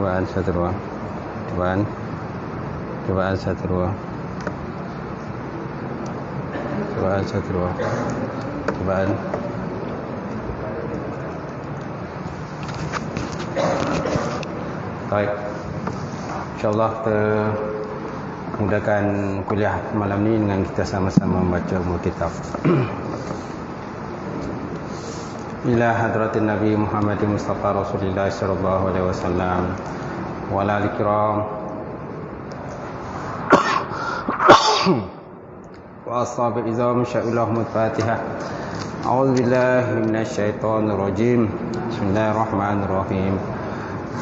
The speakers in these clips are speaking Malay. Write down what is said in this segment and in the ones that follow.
Cobaan 1 2. Cobaan 1 2. Cobaan 1 2. Cobaan. Baik. InsyaAllah kita mudahkan kuliah malam ni dengan kita sama-sama membaca kitab. Ila hadratin Nabi Muhammad Mustafa Rasulullah sallallahu alaihi wasallam wa ala alihi kiram wa ashabi izam sya'ullah Fatihah. A'udzu billahi minasyaitonir rajim. Bismillahirrahmanirrahim.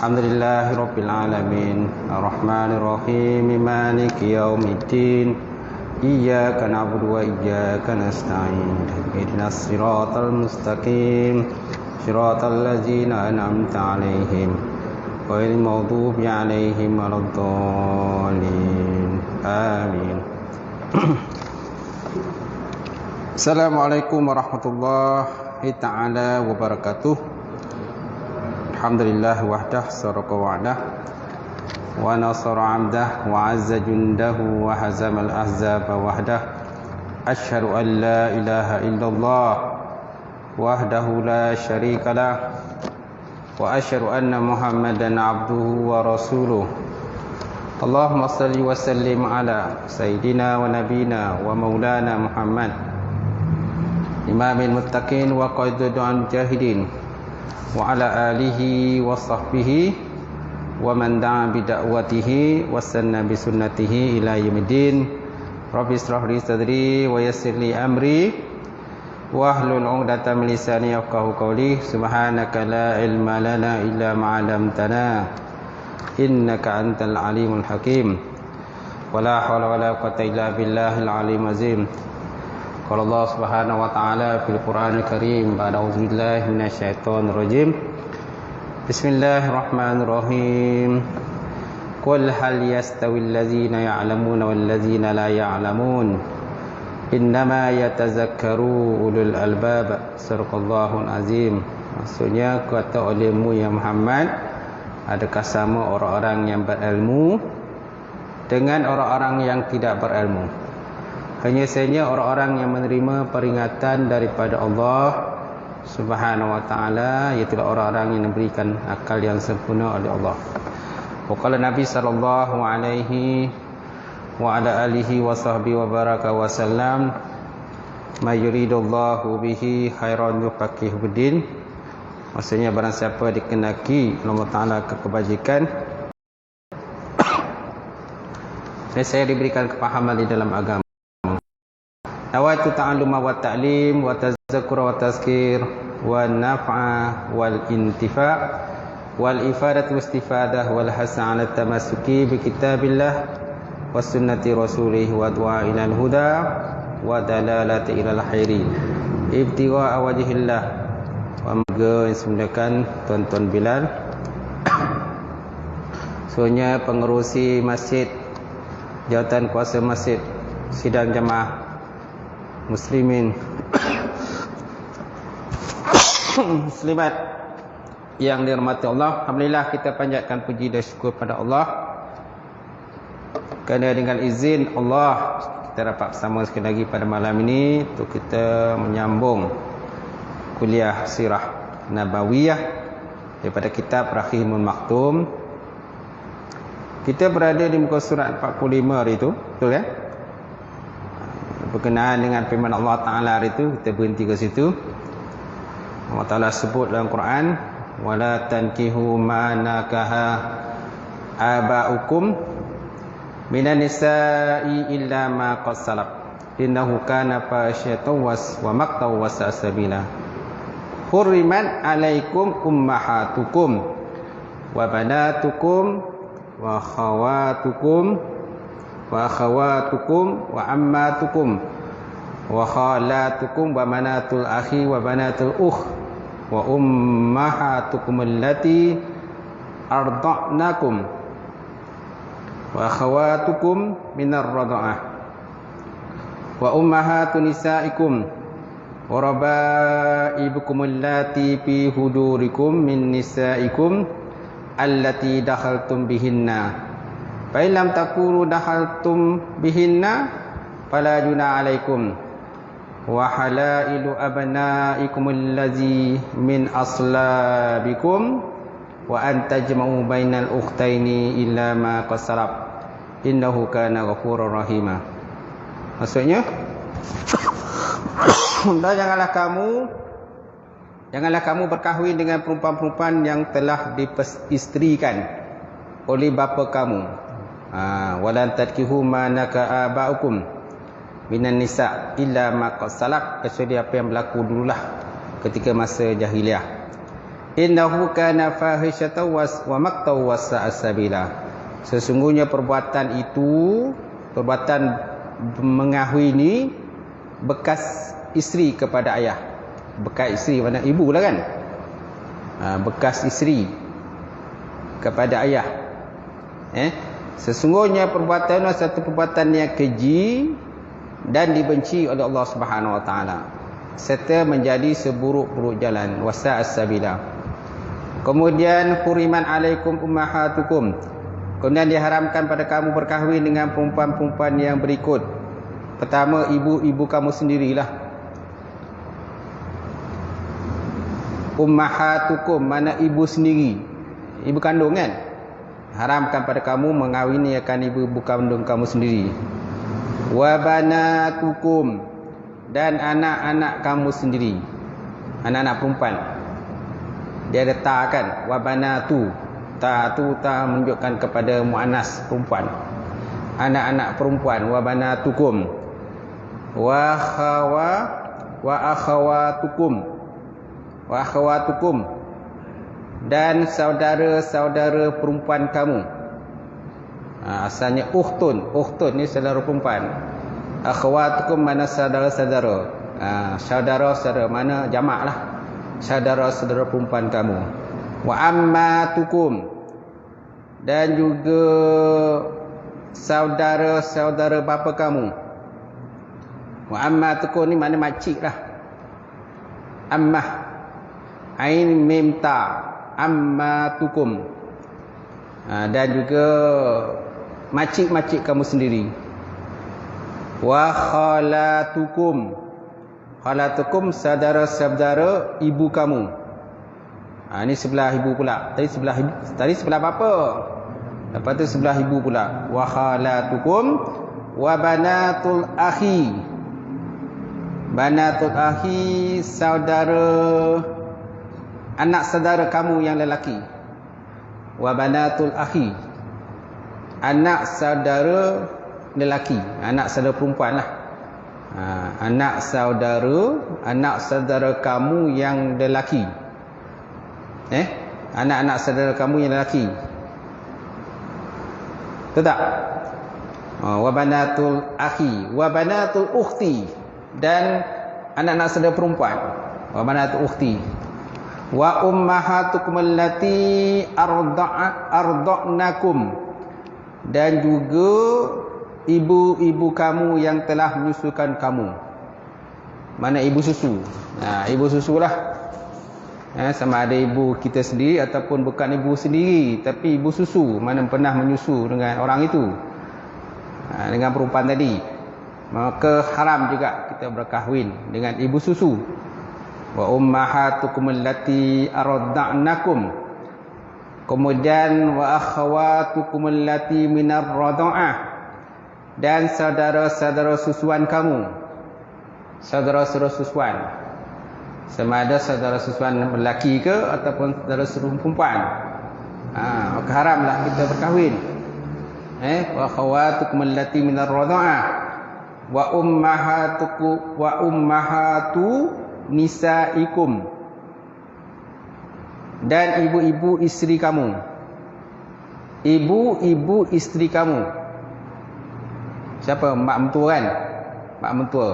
Alhamdulillahi rabbil alamin, arrahmanir rahim, maliki yaumiddin, iyyaka na'budu wa iyyaka nasta'in, ihdinas siratal mustaqim, siratal ladzina an'amta 'alaihim ghairil maghdubi 'alaihim waladdallin. Amin. Assalamualaikum warahmatullahi ta'ala wabarakatuh. Alhamdulillah wahdah saraqa wa'dah wa nasara 'abdah wa 'azza jundahu wa hazamal ahzaba wahdah. Asyhadu an la ilaha illallah wahdahu la syarika lah wa asyhadu anna Muhammadan 'abduhu wa rasuluh. Allahumma salli wa sallim ala sayyidina wa nabina wa maulana Muhammad imamil muttaqin wa qaidul mujahidin wa ala alihi wa sahbihi wa man da'a bi da'watihi wa sanna bi sunnatihi ila yaumiddin. Rabbi ishrah li sadri wa yassir li amri wa hlul 'uqdatam min lisani yafqahu qawli. Subhanaka la ilma lana illa ma 'allamtana innaka antal alimul hakim. Wala haula wala quwwata illa billahil alimul azim. Qala Allah Subhanahu wa ta'ala fil Qur'anil Karim ba'da auzubillahi minasyaitonir rajim. Bismillahirrahmanirrahim. Qul hal yastawil ladzina ya'lamuna wal ladzina la ya'lamun innama yatazakkaru ulul albab. Sadaqallahul azim. Maksudnya kata olehmu ya Muhammad, adakah sama orang-orang yang berilmu dengan orang-orang yang tidak berilmu? Hanya saja orang-orang yang menerima peringatan daripada Allah Subhanahu wa ta'ala, iaitu orang-orang yang diberikan akal yang sempurna oleh Allah. Waqala Nabi sallallahu alaihi wa ala alihi wa sahbihi wa baraka wa sallam, may yuridullahu bihi khairan yufaqihu fiddin. Maksudnya barang siapa dikenaki Allah Ta'ala kebajikan, saya diberikan kepahaman di dalam agama. Nawaitu ta'alluma wa ta'lim wa tazakkura wa tazkir wa naf'a wal intifa' wal ifadatu istifadah wal hasa 'ala tamassuki bi kitabillah wa sunnati rasulih wa du'a ilal huda wa dalalati ilal khairi ibtigha'a wajhillah. Wa moga semulakan tuan-tuan Bilal, sebenarnya pengerusi masjid, jawatan kuasa masjid, sidang jemaah muslimin muslimat yang dirahmati Allah. Alhamdulillah, kita panjatkan puji dan syukur pada Allah kerana dengan izin Allah kita dapat bersama sekali lagi pada malam ini untuk kita menyambung kuliah sirah nabawiyah daripada kitab Rahimul Maktum. Kita berada di muka surat 45 hari itu, betul ya? Berkenaan dengan firman Allah Ta'ala itu, kita berhenti ke situ. Allah Ta'ala sebut dalam Quran, wala tankihu ma nakaha aba'ukum minan nisa'i illa ma qad salaf innahu kana fasyatan wa maqtaw wa sa'sabila. Hurriman alaikum ummahatukum wa banatukum wa khawatukum wa akhawatukum wa ammatukum wa khalatukum wa manatul akhi wa banatul ukh wa ummahatukum allati arda'nakum wa akhawatukum minar rada'ah wa ummahatun nisaikum wa rabaibukum allati fi hudurikum min nisaikum allati dakhaltum bihinna fa in lam takunu dakhaltum bihinna fala junah alaikum wa halailu abnaikum allazi min aslabikum wa an tajma'u bainal ukhtaini illa ma qad salaf innahu kana ghafurur rahima. Maksudnya dan janganlah kamu berkahwin dengan perempuan-perempuan yang telah diisterikan oleh bapa kamu. Walan tadkihu ma naka abaukum minan nisa illa ma qad salaf, kecuali apa yang berlaku dululah ketika masa jahiliah. Innahu kana fahishatan wa maqtaw wa sa'asabila. Sesungguhnya perbuatan itu, perbuatan mengahwin ini bekas isteri kepada ayah. Bekas isteri mana? Ibu lah kan. Bekas isteri kepada ayah. Sesungguhnya perbuatan itu satu perbuatan yang keji dan dibenci oleh Allah Subhanahu Wa Taala, serta menjadi seburuk-buruk jalan. Wasa'as sabila. Kemudian huriman alaikum ummahatukum. Kemudian diharamkan pada kamu berkahwin dengan perempuan-perempuan yang berikut. Pertama, ibu-ibu kamu sendirilah. Ummahatukum, mana ibu sendiri, ibu kandung kan. Haramkan pada kamu mengawinikan ibu-ibu kandung kamu sendiri. Wa banatukum, dan anak-anak kamu sendiri, anak-anak perempuan. Dia ada ta kan, wa banatu. Ta tu ta menunjukkan kepada muannas, perempuan. Anak-anak perempuan, wa banatukum. Wa akhawatukum. Wa akhawatukum, dan saudara-saudara perempuan kamu. Asalnya ukhtun ni saudara perempuan. Akhawatukum mana saudara-saudara. Saudara-saudara mana jamak lah, saudara-saudara perempuan kamu. Wa ammatukum, dan juga saudara-saudara bapa kamu. Wa ammatukum ni mana makcik lah. Ammah, ain mim ta, ammatukum. Dan juga makcik-makcik kamu sendiri. Wa khalatukum. Khalatukum, saudara-saudara ibu kamu. Ini sebelah ibu pula. Tadi sebelah bapa. Lepas tu sebelah ibu pula. Wa khalatukum wa banatul akhi. Banatul akhi, saudara, anak saudara kamu yang lelaki. Wa banatul akhi, anak saudara lelaki, anak saudara perempuan lah. Anak saudara kamu yang lelaki. Anak-anak saudara kamu yang lelaki. Betul tak? Wa banatul akhi, wa banatul ukhti, dan anak-anak saudara perempuan. Wa banatul ukhti. Wa ummahatukum allati arda'nakum, dan juga ibu-ibu kamu yang telah menyusukan kamu. Mana ibu susu? Ibu susu lah. Sama ada ibu kita sendiri ataupun bukan ibu sendiri, tapi ibu susu, mana pernah menyusu dengan orang itu, dengan perempuan tadi. Maka haram juga kita berkahwin dengan ibu susu. Wa ummahatukum allati arda'nakum. Kemudian wa akhawatukum allati minar radha'ah, dan saudara-saudara susuan kamu. Saudara-saudara susuan, sama ada saudara susuan lelaki ke ataupun saudara susuan perempuan. Maka haramlah kita berkahwin. Wa akhawatukum allati minar radha'ah wa ummahatu nisaikum, dan ibu-ibu isteri kamu. Ibu-ibu isteri kamu. Siapa? Mak mentua kan? Mak mentua.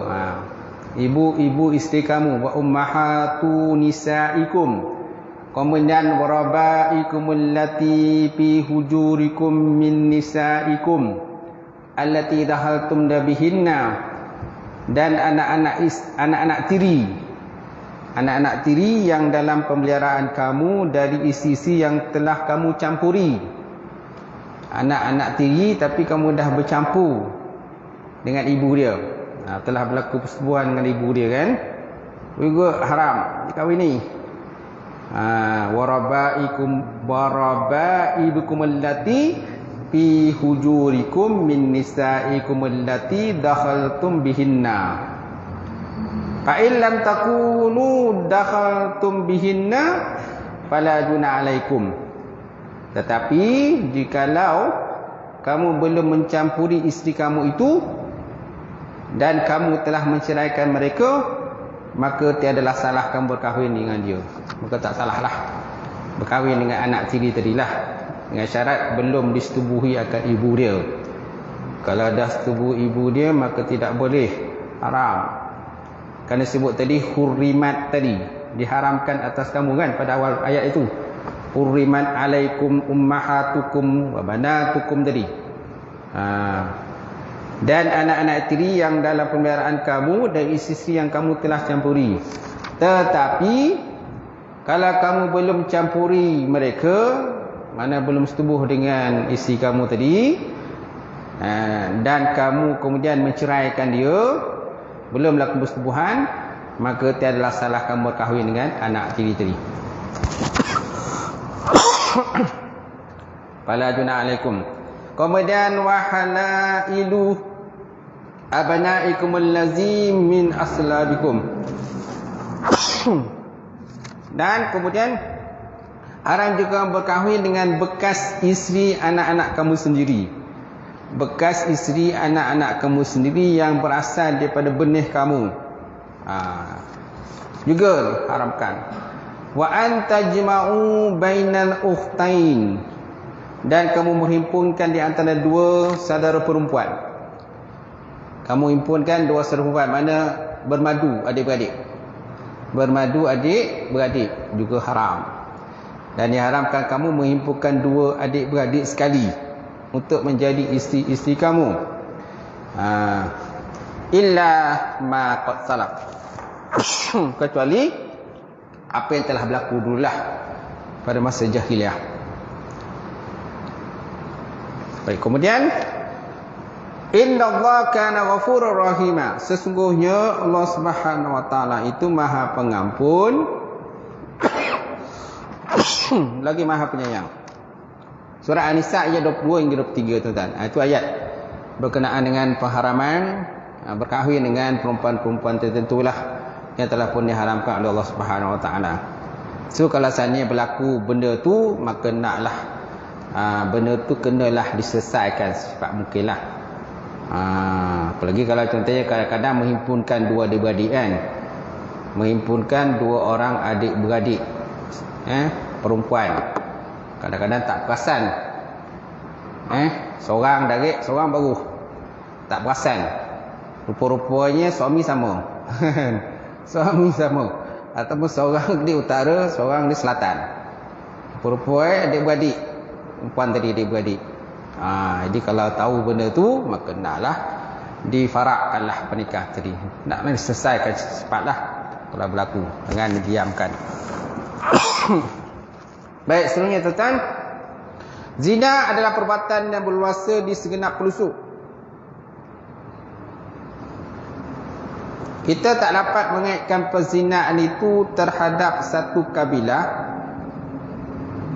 Ibu-ibu isteri kamu. Wa ummahatu nisaikum. Kemudian warabaikum allati fi hujurikum min nisaikum allati dahaltum bihinna, dan anak-anak tiri. anak-anak tiri yang dalam pemeliharaan kamu dari isteri yang telah kamu campuri. Anak-anak tiri tapi kamu dah bercampur dengan ibu dia. Telah berlaku persetubuhan dengan ibu dia kan, juga haram dikahwini. Warabaibukum allati fi hujurikum min nisaikum allati dakhaltum bihinna. Fa in lam takunu dakhaltum bihinna fala junah alaikum. Tetapi jikalau kamu belum mencampuri isteri kamu itu dan kamu telah menceraikan mereka, maka tiadalah salah kamu berkahwin dengan dia. Maka tak salahlah berkahwin dengan anak tiri tadilah, dengan syarat belum disetubuhi akan ibu dia. Kalau dah setubuh ibu dia, maka tidak boleh, haram. Kerana sebut tadi hurrimat tadi, diharamkan atas kamu kan pada awal ayat itu. Hurrimat alaikum ummahatukum wa banatukum tadi. Dan anak-anak tiri yang dalam pemeliharaan kamu dan isteri yang kamu telah campuri. Tetapi kalau kamu belum campuri mereka, mana belum setubuh dengan isteri kamu tadi, dan kamu kemudian menceraikan dia, belum laku persetubuhan, maka tiadalah salah kamu berkahwin dengan anak tiri tadi. Fala junah alaikum. Kemudian wahalailu abnaikum allazi min aslabikum. Dan kemudian haram juga berkahwin dengan bekas isteri anak-anak kamu sendiri. Bekas isteri anak-anak kamu sendiri yang berasal daripada benih kamu, juga haramkan. Wa antajma'u bainal ukhtain, dan kamu menghimpunkan di antara dua saudara perempuan. Kamu himpunkan dua saudara perempuan, mana bermadu adik-beradik. Bermadu adik-beradik juga haram. Dan diharamkan kamu menghimpunkan dua adik-beradik sekali untuk menjadi isteri-isteri kamu. Illa ma qad salaf. Kecuali apa yang telah berlaku dululah pada masa jahiliah. Baik, kemudian innallaha kana ghafurur rahima. Sesungguhnya Allah Subhanahu wa taala itu Maha Pengampun lagi Maha Penyayang. Surah An-Nisa ayat 22 hingga 23 tuan-tuan. Itu ayat berkenaan dengan pengharaman berkahwin dengan perempuan-perempuan tertentulah yang telah pun diharamkan oleh Allah Subhanahu wa taala. So kalau seandainya berlaku benda tu, maka naklah benda tu kenalah diselesaikan secepat mungkinlah. Apalagi kalau contohnya kadang-kadang menghimpunkan dua adik-beradik kan. Menghimpunkan dua orang adik-beradik perempuan. Kadang-kadang tak perasan. Seorang darik, seorang baru. Tak perasan. Rupa-rupanya suami sama. Suami sama. Ataupun seorang di utara, seorang di selatan. Rupa-rupanya adik-beradik. Perempuan tadi adik-beradik. Jadi kalau tahu benda tu, maka naklah difarakkanlah pernikah tadi. Naklah diselesaikan cepatlah kalau berlaku, dengan didiamkan. Baik, seterusnya tuan-tuan, zina adalah perbuatan yang berluasa di segenap pelosok. Kita tak dapat mengaitkan perzinaan itu terhadap satu kabilah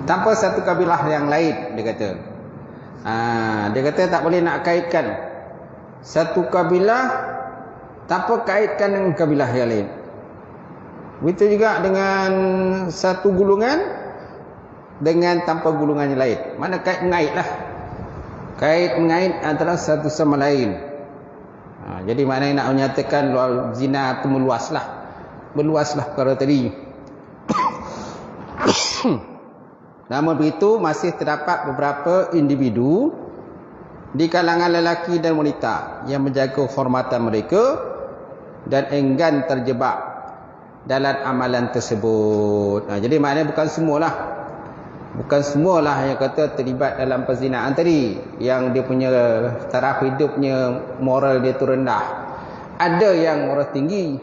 tanpa satu kabilah yang lain, dia kata. Dia kata tak boleh nak kaitkan satu kabilah tanpa kaitkan dengan kabilah yang lain. Begitu juga dengan satu gulungan dengan tanpa gulungan yang lain. Mana kait mengait lah. Kait mengait antara satu sama lain. Jadi maknanya nak menyatakan zina itu meluaslah. Meluaslah perkara tadi. Namun begitu masih terdapat beberapa individu di kalangan lelaki dan wanita yang menjaga kehormatan mereka dan enggan terjebak dalam amalan tersebut. Jadi maknanya bukan semualah. Bukan semualah yang kata terlibat dalam perzinaan tadi, yang dia punya taraf hidupnya, moral dia tu rendah. Ada yang moral tinggi,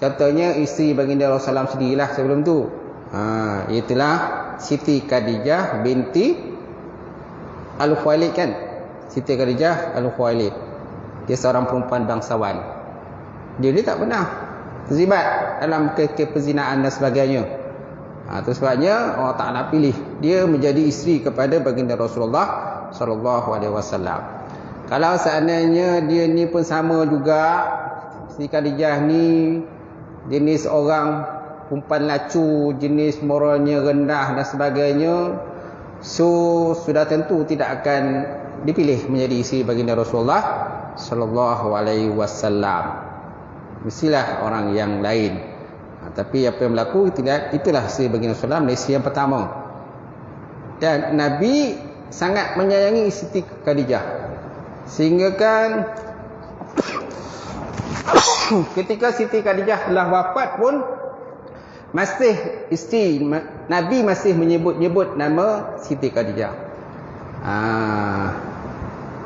Contohnya isteri baginda Rasulullah SAW sendirilah sebelum tu. Itulah Siti Khadijah binti Al-Khuwailid kan. Siti Khadijah Al-Khuwailid. Dia seorang perempuan bangsawan. Dia tak pernah terlibat dalam kezinaan dan sebagainya. Itu sebabnya Allah Ta'ala pilih dia menjadi isteri kepada baginda Rasulullah SAW. Kalau seandainya dia ni pun sama juga, Siti Khadijah ni jenis orang perempuan lacu, jenis moralnya rendah dan sebagainya, so sudah tentu tidak akan dipilih menjadi isteri baginda Rasulullah SAW. Mestilah orang yang lain. Tapi apa yang berlaku, itulah isteri baginda Rasulullah, isteri yang pertama. Dan Nabi sangat menyayangi Siti Khadijah, sehingga kan ketika Siti Khadijah telah wafat pun masih isteri Nabi masih menyebut-nyebut nama Siti Khadijah.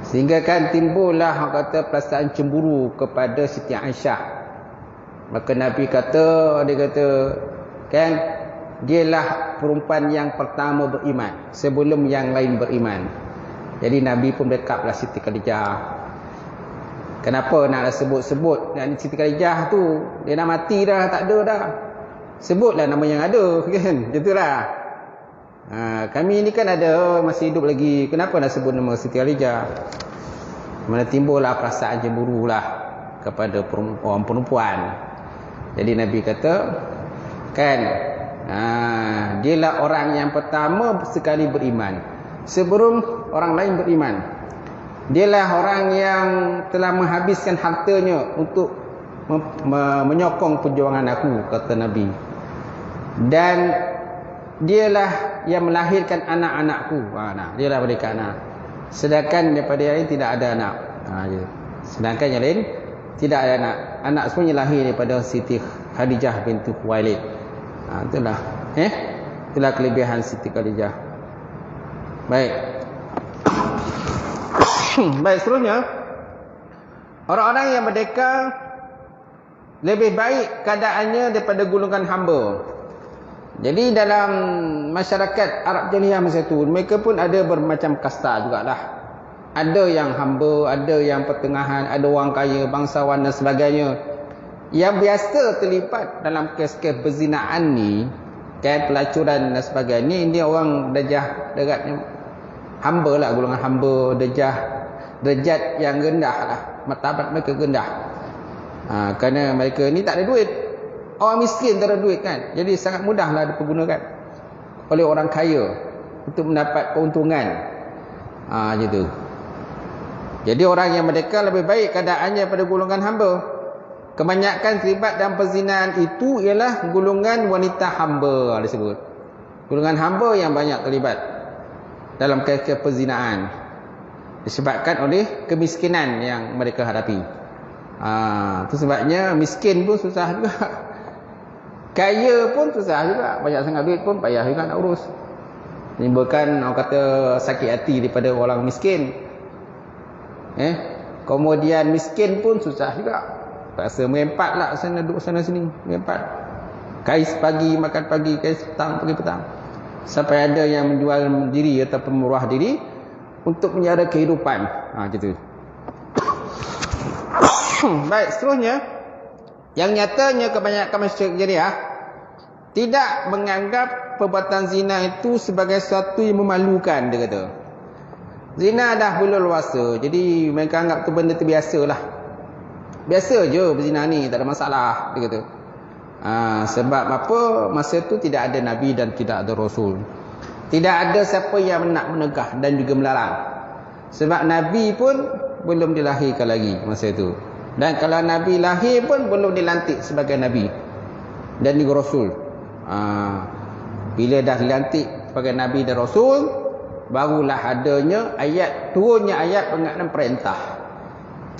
Sehingga kan timbullah orang kata perasaan cemburu kepada Siti Aisyah. Maka Nabi kata, dia kata kan, dialah perempuan yang pertama beriman sebelum yang lain beriman. Jadi Nabi pun dekaplah Siti Khadijah. Kenapa nak sebut-sebut Siti Khadijah tu? Dia dah mati dah, tak ada dah. Sebutlah nama yang ada kan. Itulah. Kami ni kan ada, masih hidup lagi. Kenapa nak sebut nama Siti Khadijah? Mana timbullah perasaan cemburu lah kepada orang perempuan. Jadi Nabi kata kan, dialah orang yang pertama sekali beriman sebelum orang lain beriman. Dialah orang yang telah menghabiskan hartanya untuk menyokong perjuangan aku, kata Nabi. Dan dialah yang melahirkan anak-anakku. Dialah berikan anak. Sedangkan daripada yang lain tidak ada anak. Sedangkan yang lain tidak ada anak. Anak semuanya lahir daripada Siti Khadijah binti Khuwailid. Itulah itulah kelebihan Siti Khadijah. Baik. Baik, seterusnya, orang-orang yang merdeka lebih baik keadaannya daripada golongan hamba. Jadi dalam masyarakat Arab Jahiliyah masa itu, mereka pun ada bermacam kasta jugalah. Ada yang hamba, ada yang pertengahan, ada orang kaya, bangsawan dan sebagainya. Yang biasa terlibat dalam kes-kes berzinaan ni, kan, pelacuran dan sebagainya, ini orang darjah deratnya hamba lah, golongan hamba, derajat yang rendah lah, martabat mereka rendah. Kerana mereka ni tak ada duit. Orang miskin tak ada duit kan, jadi sangat mudahlah dipergunakan oleh orang kaya untuk mendapat keuntungan. Gitu. Jadi orang yang merdeka lebih baik keadaannya pada golongan hamba. Kebanyakan terlibat dalam perzinahan itu ialah golongan wanita hamba, disebut. Golongan hamba yang banyak terlibat dalam kes-kes perzinahan disebabkan oleh kemiskinan yang mereka hadapi. Itu sebabnya miskin pun susah juga, kaya pun susah juga, banyak sangat duit pun payah juga nak urus. Menimbulkan orang kata sakit hati daripada orang miskin. Kemudian miskin pun susah juga, rasa merempat lah sana duduk sana sini, merempat. Kais pagi makan pagi, kais petang pergi petang. Sampai ada yang menjual diri ataupun memuruah diri untuk menyara kehidupan. Gitu. Baik, seterusnya, yang nyatanya kebanyakan masyarakat Jahiliyah tidak menganggap perbuatan zina itu sebagai sesuatu yang memalukan, dia kata. Zina dah berleluasa, jadi mereka anggap tu benda tu biasa lah. Biasa je berzina ni, tak ada masalah, dia kata. Sebab apa? Masa tu tidak ada Nabi dan tidak ada Rasul. Tidak ada siapa yang nak menegah dan juga melarang. Sebab Nabi pun belum dilahirkan lagi masa itu. Dan kalau Nabi lahir pun belum dilantik sebagai Nabi dan juga Rasul. Bila dah dilantik sebagai Nabi dan Rasul, barulah adanya turunnya ayat berkenaan perintah.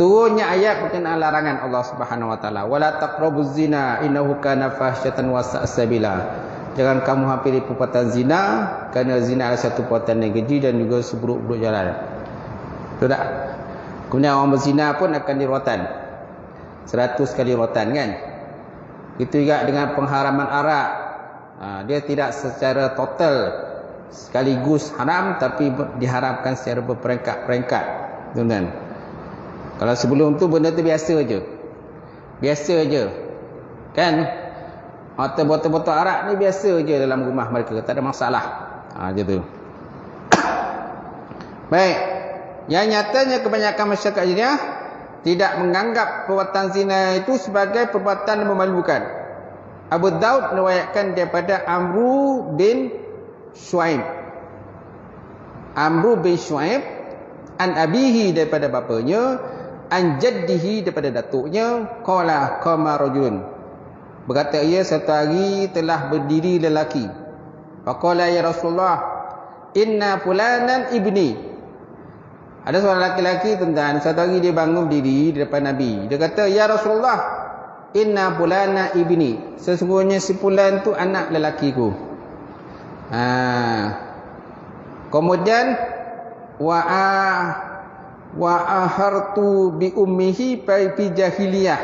Turunnya ayat berkenaan larangan Allah Subhanahu Wa Taala. Wala taqrabuz zina innahu kana fahsyatan wa sa'a sabila. Jangan kamu hampiri perbuatan zina, kerana zina adalah satu perbuatan yang keji dan juga seburuk-buruk jalan. Betul tak? Kemudian orang berzina pun akan dirotan 100 kali rotan kan. Itu juga dengan pengharaman arak. Dia tidak secara total sekaligus haram, tapi diharamkan secara berperingkat-peringkat. Tuan-tuan. Kalau sebelum tu benda tu biasa je. Biasa je. Kan? Botol-botol arak ni biasa je dalam rumah mereka, tak ada masalah. Macam tu. Baik. Yang nyatanya kebanyakan masyarakat Jahiliyah tidak menganggap perbuatan zina itu sebagai perbuatan yang memalukan. Abu Daud meriwayatkan daripada Amru bin Shu'aib. Amru bin Shu'aib an abihi daripada bapanya, an jaddihi daripada datuknya, qala qama rajulun. Berkata ia, satu hari telah berdiri lelaki. Faqala ya Rasulullah, inna fulanan ibni. Ada seorang lelaki tuan-tuan, satu hari dia bangun diri di depan Nabi. Dia kata, ya Rasulullah, inna fulana ibni. Sesungguhnya si fulan tu anak lelakiku. Kemudian wa ahartu bi ummihi fi jahiliyah.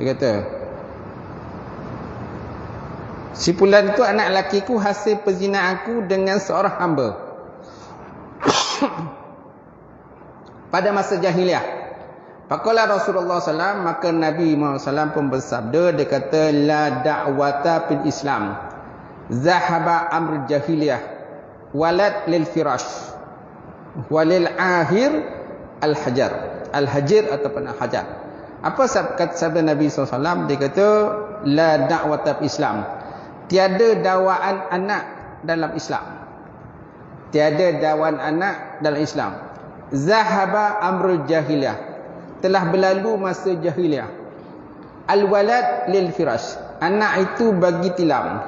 Dia kata, si fulan tu anak lelakiku hasil perzinaanku dengan seorang hamba pada masa jahiliah. Faqala Rasulullah SAW, maka Nabi Muhammad SAW pun bersabda, dia kata, la da'wata fil Islam, zahaba amr jahiliyah, walad lil firash, walil ahir al hajar. Al hajar ataupun al hajar. Apa sabda Nabi SAW? Dia kata, la da'wata fil Islam, tiada dakwaan anak dalam Islam. Tiada dakwaan anak dalam Islam. Zahaba amrul jahiliyah, telah berlalu masa jahiliyah. Al-walad lil firash, anak itu bagi tilam.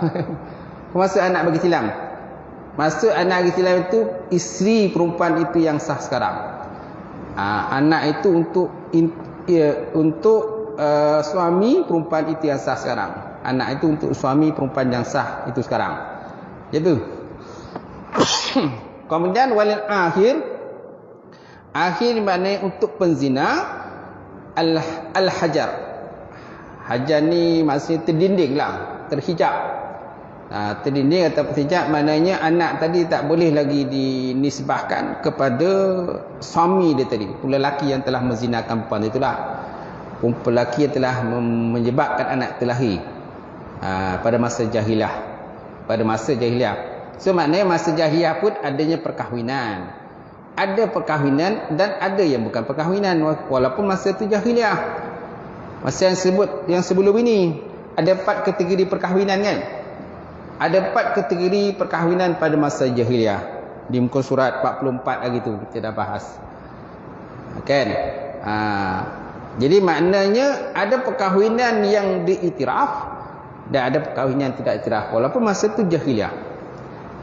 Maksud anak bagi tilam, maksud anak bagi tilam itu isteri perempuan itu yang sah sekarang. Anak itu untuk suami perempuan itu yang sah sekarang. Anak itu untuk suami perempuan yang sah itu sekarang. Jadi kemudian walil akhir maknanya untuk penzina, al-hajar. Hajar ni maksudnya terdinding lah, terhijab. Terdinding atau terhijab maknanya anak tadi tak boleh lagi dinisbahkan kepada suami dia tadi, lelaki yang telah menzinakan perempuan itulah. Lelaki yang telah menyebabkan anak terlahir pada masa jahiliah. Pada masa jahiliah. So maknanya masa jahiliah pun adanya perkahwinan. Ada perkahwinan dan ada yang bukan perkahwinan, walaupun masa itu jahiliah. Masa yang sebelum ini ada 4 kategori perkahwinan kan? Ada 4 kategori perkahwinan pada masa jahiliah. Di muka surat 44 lagi tu kita dah bahas. Kan? Jadi maknanya ada perkahwinan yang diiktiraf dan ada perkahwinan yang tidak iktiraf, walaupun masa itu jahiliah.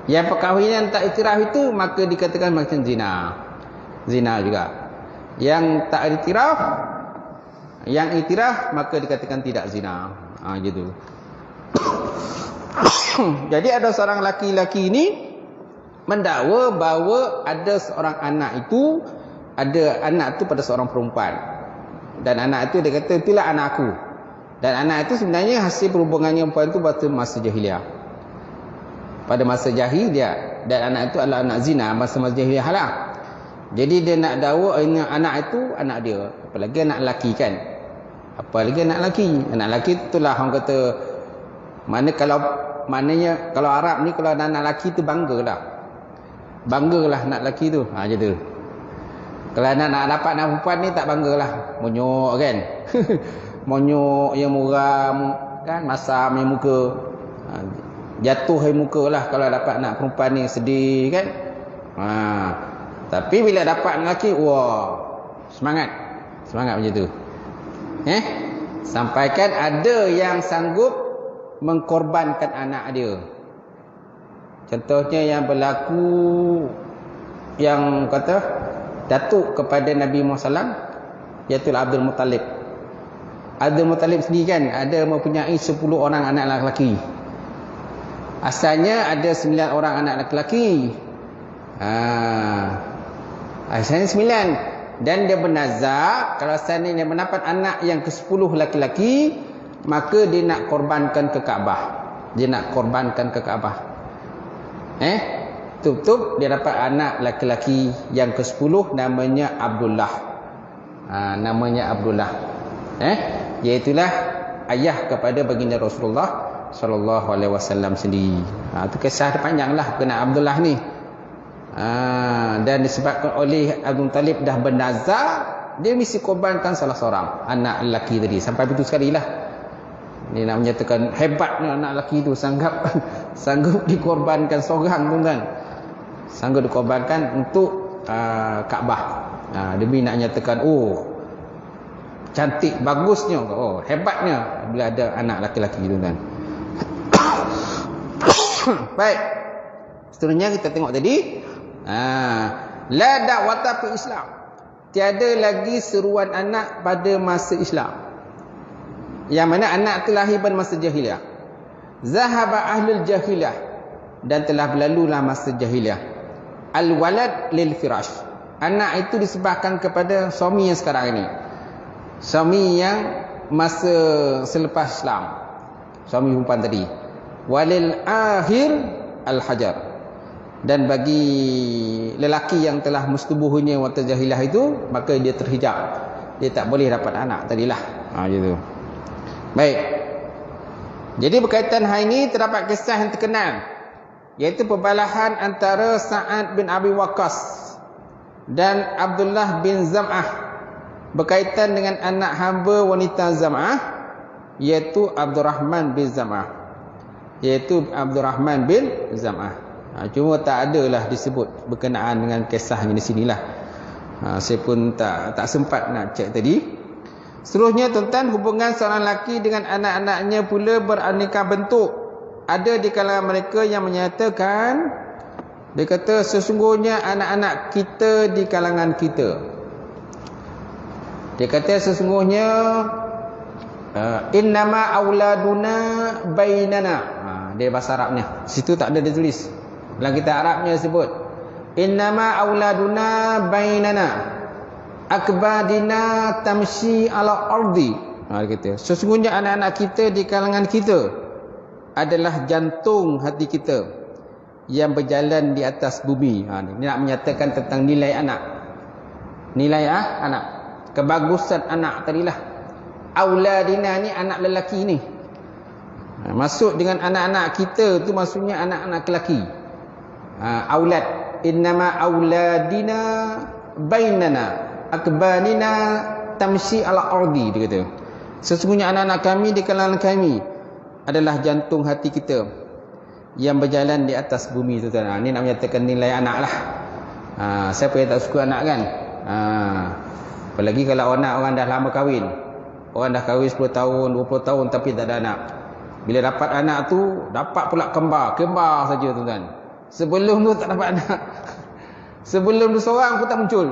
Yang perkahwinan tak iktiraf itu maka dikatakan macam zina. Zina juga. Yang tak iktiraf, yang iktiraf maka dikatakan tidak zina. Gitu. Jadi ada seorang laki-laki ini mendakwa bahawa ada seorang anak itu, ada anak itu pada seorang perempuan. Dan anak itu dia kata, itulah anak aku. Dan anak itu sebenarnya hasil perhubungannya perempuan itu pada masa jahiliah. Pada masa jahiliah, dan anak itu adalah anak zina masa jahiliah lah. Jadi dia nak dakwa anak itu anak dia, apalagi anak lelaki kan. Apalagi anak lelaki. Anak lelaki itulah orang kata, maknanya kalau Arab ni kalau anak lelaki tu banggalah. Banggalah anak lelaki tu. Macam tu. Kalau anak dapat anak perempuan ni tak banggalah. Monyok kan. Monyok yang muram kan, masam yang muka. Jatuh air muka lah kalau dapat anak perempuan ni, sedih kan. Tapi bila dapat anak lelaki, wah, semangat macam tu. Sampaikan ada yang sanggup mengkorbankan anak dia. Contohnya yang berlaku, yang kata datuk kepada Nabi Muhammad SAW, iaitu Abdul Muttalib. Abdul Muttalib sendiri kan ada mempunyai 10 orang anak lelaki. Asalnya ada 9 orang anak lelaki. Asalnya 9. Dan dia bernazar, kalau seandainya dia mendapat anak yang ke-10 lelaki-lelaki, maka dia nak korbankan ke Kaabah. Dia nak korbankan ke Kaabah. Tutup dia dapat anak laki-laki yang ke-10 namanya Abdullah. Namanya Abdullah. Iaitulah ayah kepada baginda Rasulullah sallallahu alaihi wasallam sendiri. Itu kisah dia panjanglah berkenaan Abdullah ni. Dan disebabkan oleh Abdul Talib dah bernazar, dia mesti korbankan salah seorang anak lelaki tadi. Sampai betul sekali lah. Ini nak menyatakan hebatnya anak lelaki itu sanggup dikorbankan seorang, tuan-tuan. Sanggup dikorbankan untuk Kaabah. Demi nak nyatakan cantik, bagusnya, hebatnya bila ada anak lelaki, tuan-tuan. Baik. Seterusnya kita tengok tadi, la da'wata fi Islam. Tiada lagi seruan anak pada masa Islam. Yang mana anak telah lahir pada masa jahiliah. Zahaba ahlul jahiliah, dan telah berlalulah masa jahiliah. Al-walad lil firash. Anak itu disebabkan kepada suami yang sekarang ini. Suami yang masa selepas Islam. Suami perempuan tadi. Walil akhir al-hajar. Dan bagi lelaki yang telah mustubuhnya waktu jahiliah itu, maka dia terhijab. Dia tak boleh dapat anak tadilah. Gitu. Baik. Jadi berkaitan hal ini terdapat kisah yang terkenal, iaitu perbalahan antara Sa'ad bin Abi Waqqas dan Abdullah bin Zam'ah berkaitan dengan anak hamba wanita Zam'ah, iaitu Abdurrahman bin Zam'ah. Cuma tak adalah disebut berkenaan dengan kisahnya di sinilah. Saya pun tak sempat nak cek tadi. Seterusnya, tuan-tuan, hubungan seorang lelaki dengan anak-anaknya pula beraneka bentuk. Ada di kalangan mereka yang menyatakan, dia kata sesungguhnya anak-anak kita di kalangan kita. Dia kata sesungguhnya innama auladuna bainana. Dia bahasa Arabnya. Situ tak ada dia tulis. Dalam kitab Arabnya sebut innama auladuna bainana akbadina tamshi ala ardi. Dia kata sesungguhnya anak-anak kita di kalangan kita adalah jantung hati kita yang berjalan di atas bumi. Ini nak menyatakan tentang nilai anak. Nilai anak, kebagusan anak tadilah. Auladina ni anak lelaki ni. Masuk dengan anak-anak kita tu maksudnya anak-anak lelaki. Aulad, innama auladina bainana akbanina tamshi ala ardi. Dia kata sesungguhnya anak-anak kami di kalangan kami adalah jantung hati kita yang berjalan di atas bumi, tuan-tuan. Ini nak menyatakan nilai anak lah. Siapa yang tak suka anak kan? Apalagi kalau anak orang dah lama kahwin. Orang dah kahwin 10 tahun, 20 tahun tapi tak ada anak. Bila dapat anak tu, dapat pula kembar saja, tuan-tuan. Sebelum tu tak dapat anak. Sebelum tu seorang pun tak muncul.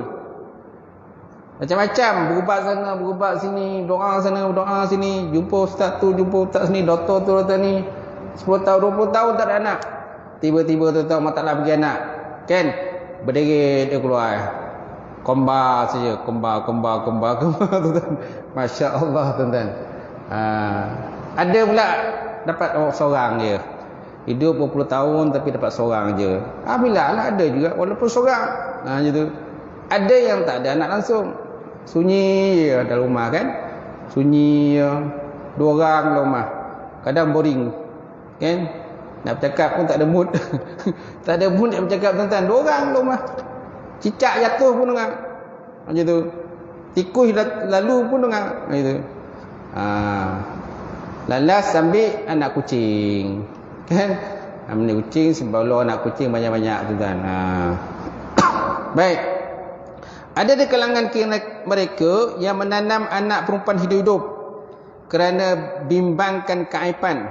Macam-macam, berubat sana, berubat sini, doa sana, doa sini, jumpa ustaz tu, jumpa ustaz sini, doktor tu, doktor ni. 10 tahun, 20 tahun tak ada anak. Tiba-tiba tuan-tuan masalah bagi anak. Kan? Berderet dia keluar. Kembar saja, kembar tuan-tuan. Masya Allah, tuan-tuan. Ada pula dapat seorang je. Hidup 20 tahun tapi dapat seorang je. Bila lah ada juga walaupun seorang. Gitu. Ada yang tak ada anak langsung. Sunyi je dalam rumah kan. Sunyi je. 2 orang dalam rumah. Kadang boring. Kan? Nak bercakap pun tak ada mood. Tak ada mood nak bercakap, tuan-tuan. 2 orang dalam rumah. Cicak jatuh pun dengar. Macam tu. Tikus lalu pun dengar. Macam tu. Lalas ambil anak kucing. Kan? Ambil kucing sebelum anak kucing banyak-banyak, tuan-tuan. Baik. Ada di kalangan mereka yang menanam anak perempuan hidup-hidup kerana bimbangkan keaiban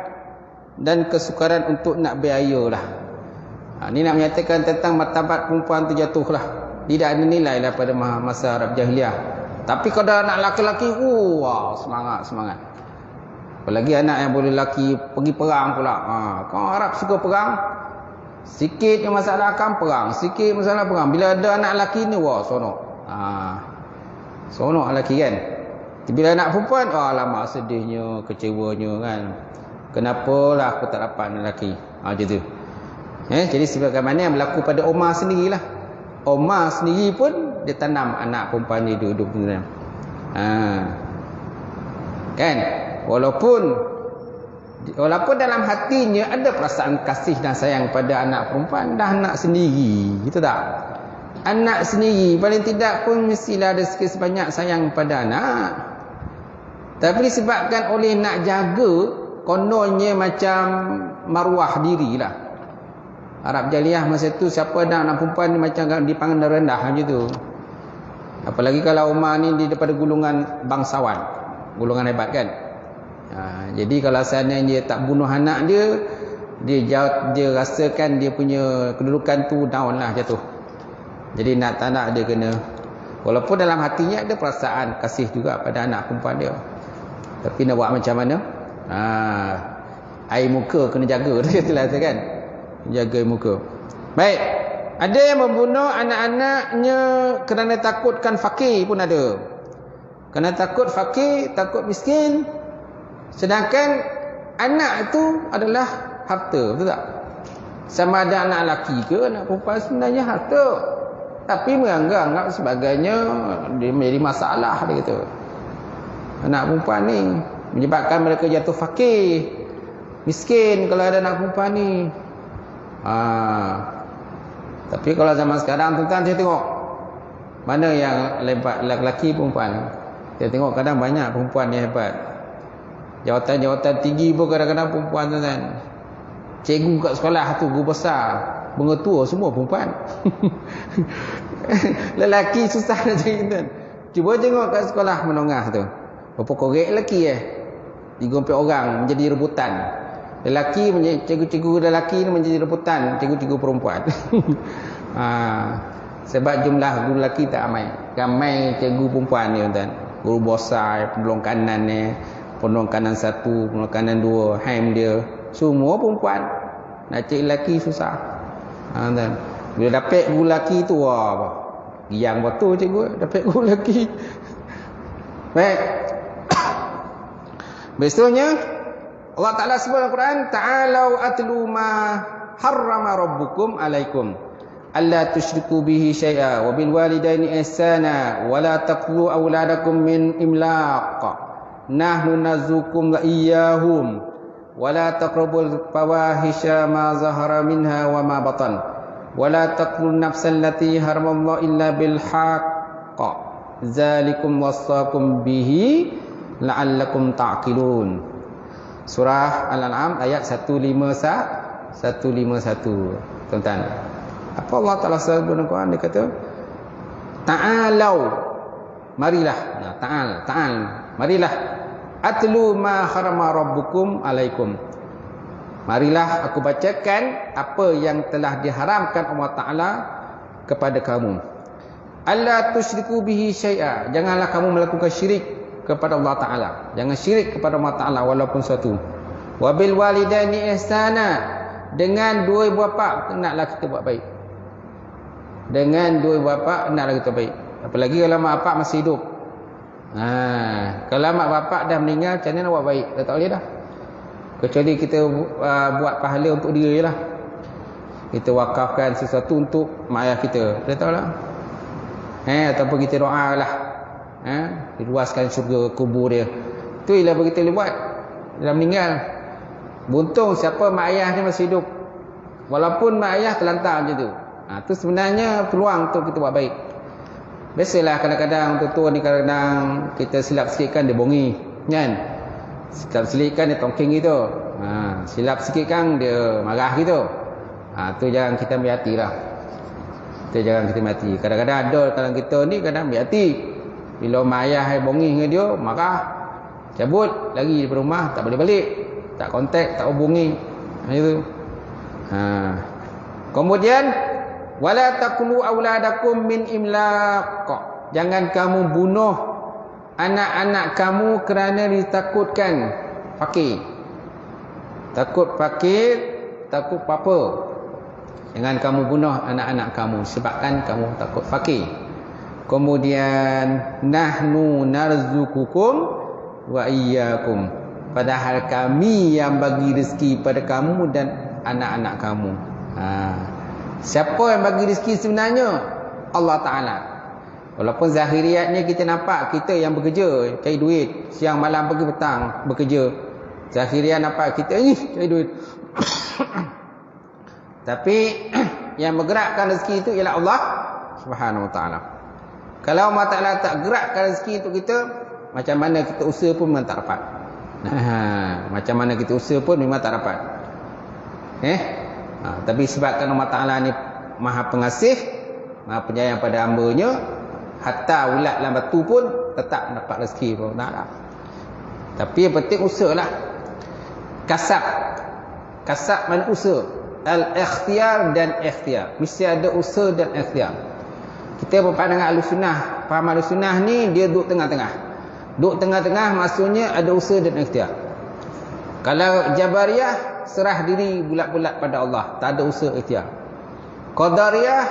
dan kesukaran untuk nak biaya lah. Ini nak menyatakan tentang martabat perempuan terjatuh lah. Tidak ada nilai lah pada masa Arab Jahiliah. Tapi kalau ada anak laki-laki, wah, semangat. Apalagi anak yang boleh laki pergi perang pula. Kau Arab suka perang. Sikit yang masalah akan perang. Sikit masalah perang. Bila ada anak laki ni, wah, sonok. Sonok laki kan. Bila anak perempuan, oh lama sedihnya, kecewanya kan. Kenapalah aku tak dapat anak lelaki. Macam tu. Jadi sebagaimana yang berlaku pada Omar sendirilah. Omar sendiri pun dia tanam anak perempuan dia duduk dalam. Kan? Walaupun dalam hatinya ada perasaan kasih dan sayang pada anak perempuan, dah anak sendiri, gitu tak? Anak sendiri paling tidak pun mestilah ada sikit sebanyak sayang pada anak. Tapi disebabkan oleh nak jaga, kononnya macam maruah dirilah. Arab Jahiliyah masa tu siapa ada anak perempuan ni macam dipandang rendah macam tu. Apalagi kalau Umar ni dia daripada golongan bangsawan, golongan hebat kan. Jadi kalau seandainya dia tak bunuh anak dia rasakan dia punya kedudukan tu down lah, jatuh. Jadi nak tak nak dia kena, walaupun dalam hatinya ada perasaan kasih juga pada anak perempuan dia, tapi nak buat macam mana? Air muka kena jaga, dia katalah kan, jaga air muka. Baik, ada yang membunuh anak-anaknya kerana takutkan fakir pun ada. Kerana takut fakir, takut miskin. Sedangkan anak itu adalah harta, betul tak? Sama ada anak lelaki ke anak perempuan, sebenarnya harta. Tapi menganggap sebagainya dia menjadi masalah, dia kata. Anak perempuan ni menyebabkan mereka jatuh fakir, miskin kalau ada anak perempuan ni. Tapi kalau zaman sekarang tuan-tuan, saya tengok mana yang hebat, lelaki perempuan. Saya tengok kadang banyak perempuan yang hebat. Jawatan-jawatan tinggi pun kadang-kadang perempuan, tuan-tuan. Cikgu kat sekolah tu, guru besar, mengetua semua perempuan. Lelaki susah nak cari, tuan. Cuba tengok kat sekolah menengah tu, berapa korek lelaki 3-4 orang menjadi rebutan. Lelaki, cikgu-cikgu lelaki ni menjadi rebutan cikgu-cikgu perempuan. Sebab jumlah guru lelaki tak ramai cikgu perempuan ni, tuan. Guru besar, penolong kanan ni, penolong kanan 1, penolong kanan 2, haim dia, semua perempuan. Nak cari lelaki susah. Dan bila dapat guru lelaki tu, giang betul cikgu dapat guru lelaki. Baik. Besoknya Allah Ta'ala sebut dalam Quran, ta'alau atlu ma harrama rabbukum alaikum alla tusyriku bihi syai'a wa bil walidaini ihsana wa la taqtulu auladakum min imlaq nahnu narzuqukum wa iyyahum wa la taqrabul fawahisha ma zahara minha wa ma batan wa la taqtulun nafsal lati haramallahu illa bil haqq dzalikum wasaqum bihi la'allakum ta'qilun. Surah Al-An'am ayat 151. Tuan-tuan, apa Allah Ta'ala sebut dalam Quran? Dia kata, ta'alau, marilah. Ta'al, marilah. Atlu ma harama rabbukum alaikum. Marilah aku bacakan apa yang telah diharamkan Allah Ta'ala kepada kamu. Alla tusyriku bihi syai'a. Janganlah kamu melakukan syirik kepada Allah Ta'ala. Jangan syirik kepada Allah Ta'ala walaupun satu. Wabil walidaini ihsana. Dengan dua ibu bapa hendaklah kita buat baik. Dengan dua ibu bapa hendaklah kita baik. Apalagi kalau mak bapak masih hidup. Kalau mak bapak dah meninggal, macam mana nak buat baik? Tak boleh dah. Kecuali kita buat pahala untuk diri lah. Kita wakafkan sesuatu untuk mak ayah kita. Tak tahu lah. Ataupun kita doa lah. Diluaskan syurga kubur dia. Itu ialah apa kita boleh buat. Dia dah meninggal. Buntung siapa mak ayah ni masih hidup. Walaupun mak ayah terlantar macam tu. Itu sebenarnya peluang untuk kita buat baik. Biasalah kadang-kadang tua-tua ni kadang-kadang kita silap sikit kan dia bongi. Kan? Silap sikit kan dia tongking gitu. Silap sikit kan dia marah gitu. Tu jangan kita ambil hati lah. Itu jangan kita ambil hati. Kadang-kadang ada kadang kita ni kadang ambil hati. Bila mak ayah bongi dengan dia, marah, cabut, lagi daripada rumah, tak boleh balik, tak kontak, tak hubungi. Itu. Kemudian, wala taqulu auladakum min imlaq. Jangan kamu bunuh anak-anak kamu kerana ditakutkan fakir. Takut fakir, takut apa? Jangan kamu bunuh anak-anak kamu sebabkan kamu takut fakir. Kemudian nahnu narzukukum wa iyyakum. Padahal kami yang bagi rezeki pada kamu dan anak-anak kamu. Siapa yang bagi rezeki sebenarnya? Allah Ta'ala. Walaupun zahiriatnya kita nampak kita yang bekerja cari duit, siang malam pagi petang bekerja. Zahiriat nampak kita ni cari duit. Tapi yang bergerakkan rezeki itu ialah Allah Subhanahu Wa Ta'ala. Kalau Allah Ta'ala tak gerakkan rezeki untuk kita, macam mana kita usaha pun memang tak dapat. Macam mana kita usaha pun memang tak dapat. Tapi sebabkan Allah Ta'ala ni Maha Pengasih, Maha Penyayang pada hamba-Nya, hatta ulat dalam batu pun tetap dapat rezeki pun tak lah. Tapi yang penting usahalah. Kasab mana usaha. Al-ikhtiyar dan ikhtiyar. Mesti ada usaha dan ikhtiyar. Kita berpandangan Ahlussunnah, faham Ahlussunnah ni dia duduk tengah-tengah. Duduk tengah-tengah maksudnya ada usaha dan ikhtiyar. Kalau Jabariyah serah diri bulat-bulat pada Allah, tak ada usaha ikhtiar. Qadariyah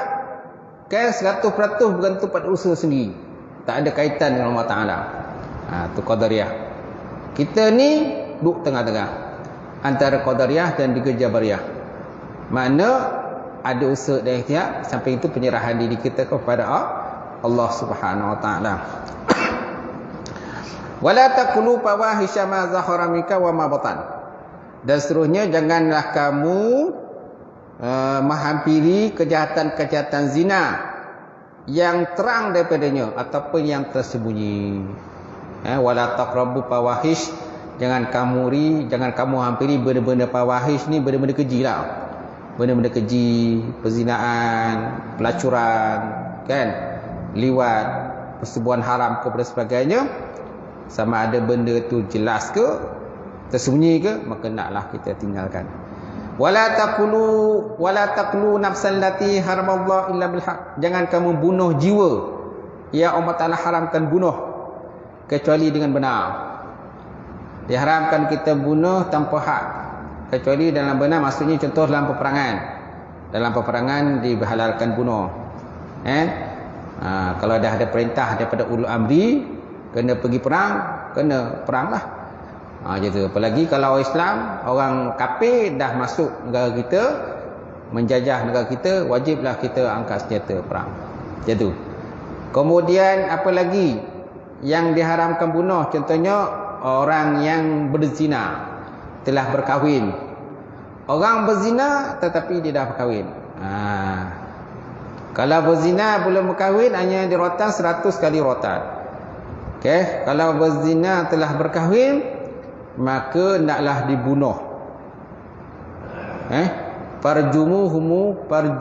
kan 100% bergantung pada usaha sendiri, tak ada kaitan dengan Allah Ta'ala. Tu Qadariyah. Kita ni duduk tengah-tengah antara Qadariyah dan juga Jabariyah. Mana ada usaha dan ikhtiar, sampai itu penyerahan diri kita kepada Allah Subhanahu Wa Ta'ala. Wala taqulu fawahisha ma zahara minka wa ma batan. Dan seterusnya, janganlah kamu menghampiri kejahatan-kejahatan zina yang terang daripadanya ataupun yang tersembunyi. Wala taqrabu fawahish, jangan kamu hampiri benda-benda fawahish ni, benda-benda keji lah. Benda-benda keji, perzinaan, pelacuran, kan? Liwat, persetubuhan haram kepada sebagainya. Sama ada benda tu jelas ke, tersembunyi ke, maka naklah kita tinggalkan. Wala taqulu nafsan lati haramallahu illa bil haq. Jangan kamu bunuh jiwa yang Allah Ta'ala haramkan bunuh kecuali dengan benar. Diharamkan kita bunuh tanpa hak kecuali dalam benar, maksudnya contoh dalam peperangan. Dalam peperangan dihalalkan bunuh. Kalau dah ada perintah daripada ulul amri kena pergi perang, kena peranglah. Gitu. Apalagi kalau Islam, orang kafir dah masuk negara kita, menjajah negara kita, wajiblah kita angkat senjata perang. Gitu. Kemudian apa lagi yang diharamkan bunuh? Contohnya orang yang berzina, telah berkahwin. Orang berzina tetapi dia dah berkahwin. Kalau berzina belum berkahwin, hanya dirotan 100 kali rotan. Okay. Kalau berzina telah berkahwin, maka naklah dibunuh. Parjumuhumal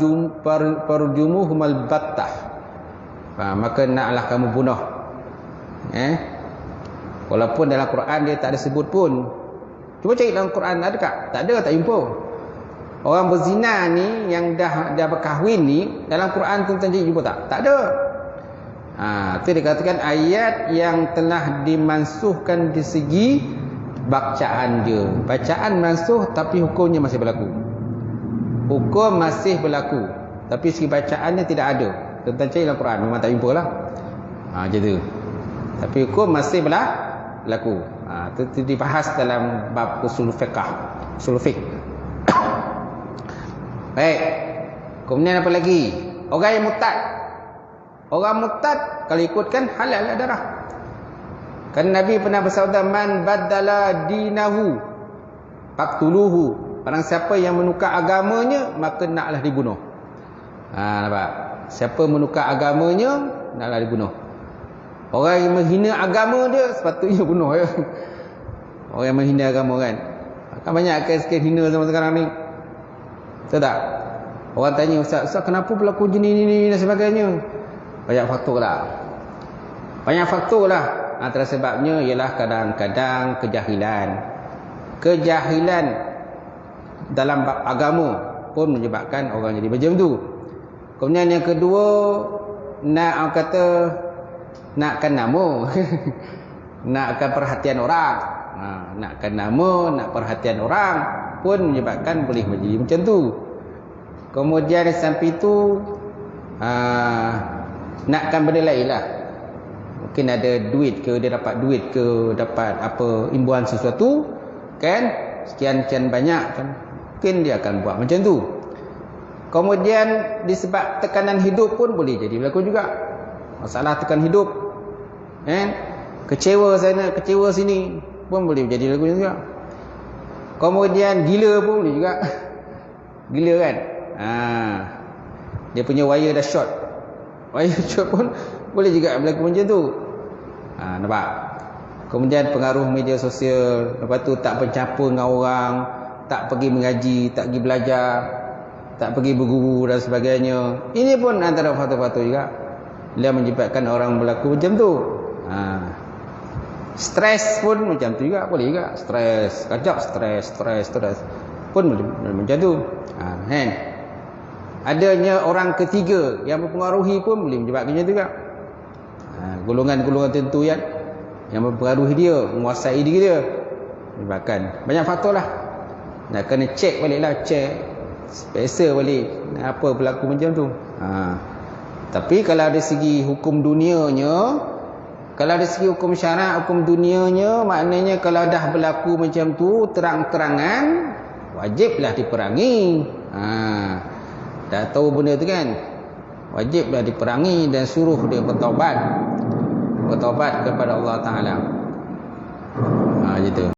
battah. Maka naklah kamu bunuh. Walaupun dalam Quran dia tak ada sebut pun. Cuba cari dalam Quran ada tak? Tak ada, tak jumpa. Orang berzina ni yang dah berkahwin ni, dalam Quran tu tadi jumpa tak? Tak ada. Itu dikatakan ayat yang telah dimansuhkan di segi bacaan dia. Bacaan mansuh tapi hukumnya masih berlaku. Hukum masih berlaku, tapi segi bacaannya tidak ada. Tentang cari dalam Quran memang tak jumpa lah. Jadi tapi hukum masih berlaku. Itu dibahas dalam bab usul fiqh. Usul fiqh. Baik. Kemudian apa lagi? Orang yang murtad. Orang murtad kalau ikutkan halal darah. Kan Nabi pernah bersabda, man badala dinahu faqtuluhu. Barang siapa yang menukar agamanya, maka naklah dibunuh. Nampak? Siapa menukar agamanya, naklah dibunuh. Orang yang menghina agama dia, sepatutnya bunuh. Orang yang menghina agama kan. Kan banyak kes-kes hina zaman sekarang ni. Betul tak? Orang tanya, Ustaz kenapa berlaku jenis ni dan sebagainya? Banyak faktor lah. Banyak faktor lah. Antara sebabnya ialah kadang-kadang kejahilan. Kejahilan dalam bab agama pun menyebabkan orang jadi macam tu. Kemudian yang kedua, nakkan nama. Nakkan perhatian orang. Nakkan nama, nak perhatian orang pun menyebabkan boleh menjadi macam tu. Kemudian sampai itu nakkan benda lain lah. Mungkin ada duit ke, dia dapat duit ke, dapat apa, imbuhan sesuatu kan, sekian banyak kan, mungkin dia akan buat macam tu. Kemudian disebab tekanan hidup pun boleh jadi berlaku juga. Masalah tekan hidup kan, kecewa sana, kecewa sini pun boleh jadi berlaku juga. Kemudian gila pun boleh juga. Gila kan, dia punya wire dah short, pun boleh juga berlaku macam tu. Nampak? Kemudian pengaruh media sosial, lepas tu tak bercampur dengan orang, tak pergi mengaji, tak pergi belajar, tak pergi berguru dan sebagainya. Ini pun antara faktor-faktor juga yang menyebabkan orang berlaku macam tu. Stres pun macam tu juga, boleh juga. Stres, kajak stres pun boleh macam tu. Kan? Adanya orang ketiga yang mempengaruhi pun boleh menyebabkan macam tu juga. Golongan-golongan tertentu yang mempengaruhi dia, menguasai diri dia, menyebabkan banyak faktor lah. Nak kena cek balik lah, cek speksa balik apa berlaku macam tu. Tapi kalau dari segi hukum dunianya, kalau dari segi hukum syarak, hukum dunianya, maknanya kalau dah berlaku macam tu terang-terangan, wajiblah diperangi. Dah tahu benda tu kan, wajiblah diperangi dan suruh dia bertaubat kepada Allah Ta'ala. Gitu.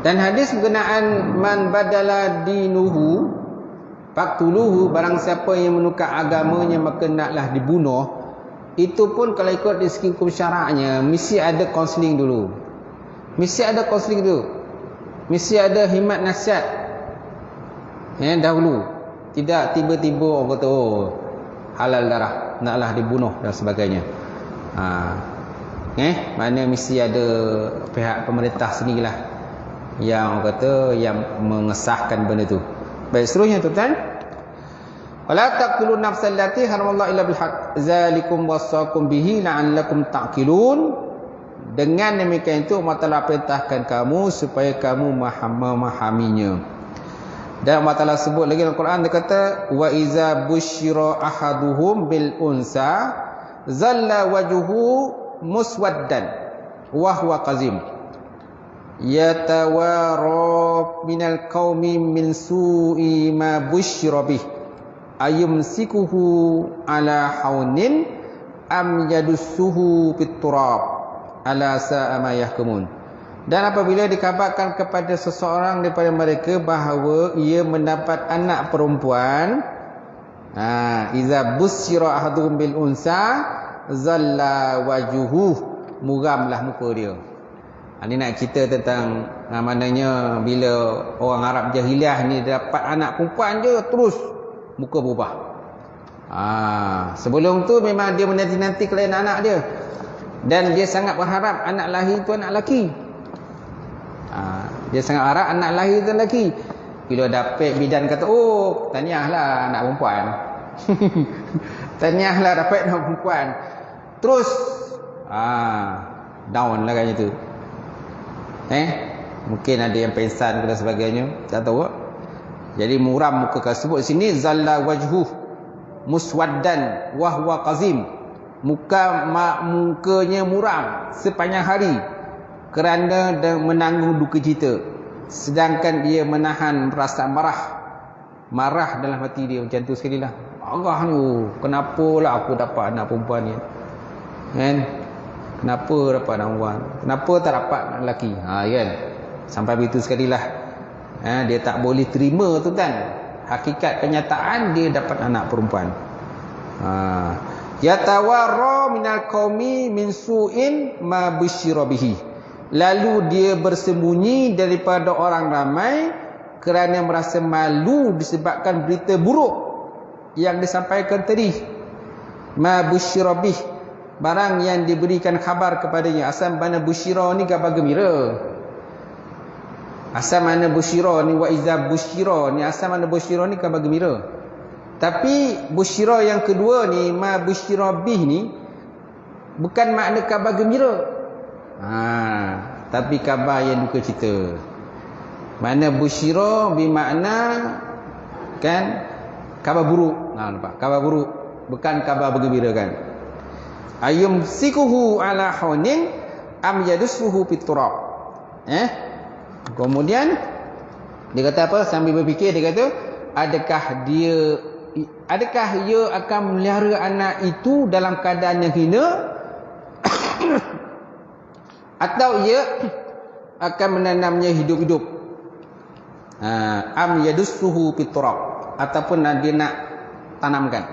Dan hadis berkenaan man badala dinuhu faqtuluhu, barang siapa yang menukar agamanya maka naklah dibunuh. Itu pun kalau ikut dari segi hukum syaraknya, mesti ada kaunseling dulu. Mesti ada himat nasihat dahulu. Tidak tiba-tiba orang kata halal darah, naklah dibunuh dan sebagainya. Mana mesti ada pihak pemerintah sendirilah yang orang kata yang mengesahkan benda tu. Baik, seterusnya tuan-tuan. Wala taqtulun nafsal lati haramallahu illa bil haqq zalikum wasaqum bihi la'allakum ta'qilun. Dengan demikian itu Allah Taala perintahkan kamu supaya kamu memahaminya. Dan Allah Taala sebut lagi dalam Quran, dia kata wa iza busyira ahaduhum bil unsa zalla wajhuhu muswaddan wa huwa qazim yatawara minal qaumi min su'i ma busyira bih ayumsikuhu ala haunin am yadussuhu fit turab ala sa'a ma yahkumun. Dan apabila dikabarkan kepada seseorang daripada mereka bahawa ia mendapat anak perempuan, iza busyira ahaduhum bil unsa zalla wajuhu, muramlah muka dia. Ini nak cerita tentang maknanya bila orang Arab jahiliah ni dapat anak perempuan je terus muka berubah. Sebelum tu memang dia menanti-nanti kelahiran anak dia, dan dia sangat berharap anak lahir tu anak lelaki. Dia sangat harap anak lahir tu lelaki. Bila dapat bidan kata, tahniahlah anak perempuan. Tahniahlah dapat anak perempuan. Terus down lah katanya tu. Mungkin ada yang pengsan dan sebagainya, tak tahu. Jadi muram muka tersebut sini zalla wajhuh muswaddan wa huwa qazim. Mukanya muram sepanjang hari kerana menanggung duka cita, sedangkan dia menahan rasa marah dalam hati dia. Macam tu sekali lah, Allah ni kenapalah aku dapat anak perempuan ni kan, kenapa dapat anak perempuan, kenapa tak dapat anak lelaki, kan, sampai begitu sekali lah. Dia tak boleh terima tu kan, hakikat kenyataan dia dapat anak perempuan. Yatawarra minal qaumi min su'in ma busyira bihi, lalu dia bersembunyi daripada orang ramai kerana merasa malu disebabkan berita buruk yang disampaikan tadi. Ma busyira bih, barang yang diberikan khabar kepadanya. Asal mana busyira ni khabar gembira. Asal mana busyira ni wa iza busyira ni, asal mana busyira ni khabar gembira. Tapi busyra yang kedua ni, ma busyra bih ni, bukan makna khabar gembira. Tapi khabar yang duka cita. Mana busyra bermakna kan khabar buruk. Nampak? Khabar buruk, bukan khabar bergembira kan. Ayumsikuhu ala hunin am yadussuhu fit turab. Kemudian dia kata apa? Sambil berfikir dia kata, adakah ia akan melihara anak itu dalam keadaan yang hina atau ia akan menanamnya hidup-hidup. Am yadussuhu fit turab, ataupun dia nak tanamkan,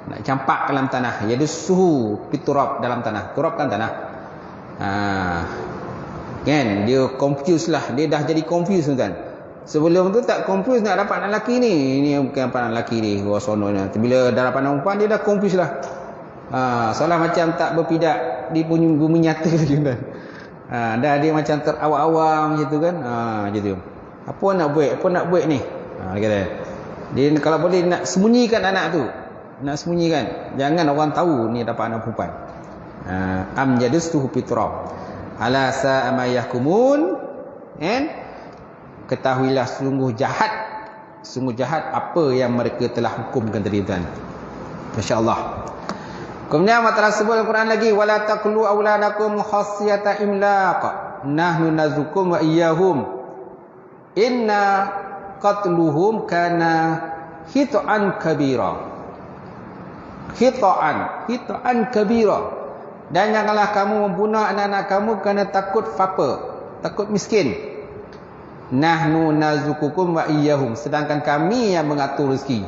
nak campak dalam tanah. Yadussuhu fit turab, dalam tanah. Turab kan tanah. Kan dia confuse lah, dia dah jadi confuse kan. Sebelum tu tak confuse nak dapat anak lelaki ni. Ini bukan anak lelaki ni, sono ni. Bila dah dapat anak perempuan dia dah confuse lah. Seolah macam tak berpidak di bumi nyata lagi kan. Dah dia macam terawang-awang macam tu kan. Macam tu. Apa nak buat ni? Dia kata. Dia kalau boleh nak sembunyikan anak tu. Nak sembunyikan. Jangan orang tahu ni dapat anak perempuan. Am jadussuhu fit turab. Ala sa'a ma yahkumun. Ketahuilah sungguh jahat apa yang mereka telah hukumkan tadi tuan. Masya-Allah. Kemudian Allah Taala sebut Al-Quran lagi, wala taqulu auladakum khasyata imlaq nahnu narzuqukum wa iyyahum inna qatluhum kana hit'an kabira. Hit'an kabira. Dan janganlah kamu membunuh anak-anak kamu kerana takut takut miskin. Nahnu narzuqukum wa iyyahum, sedangkan kami yang mengatur rezeki.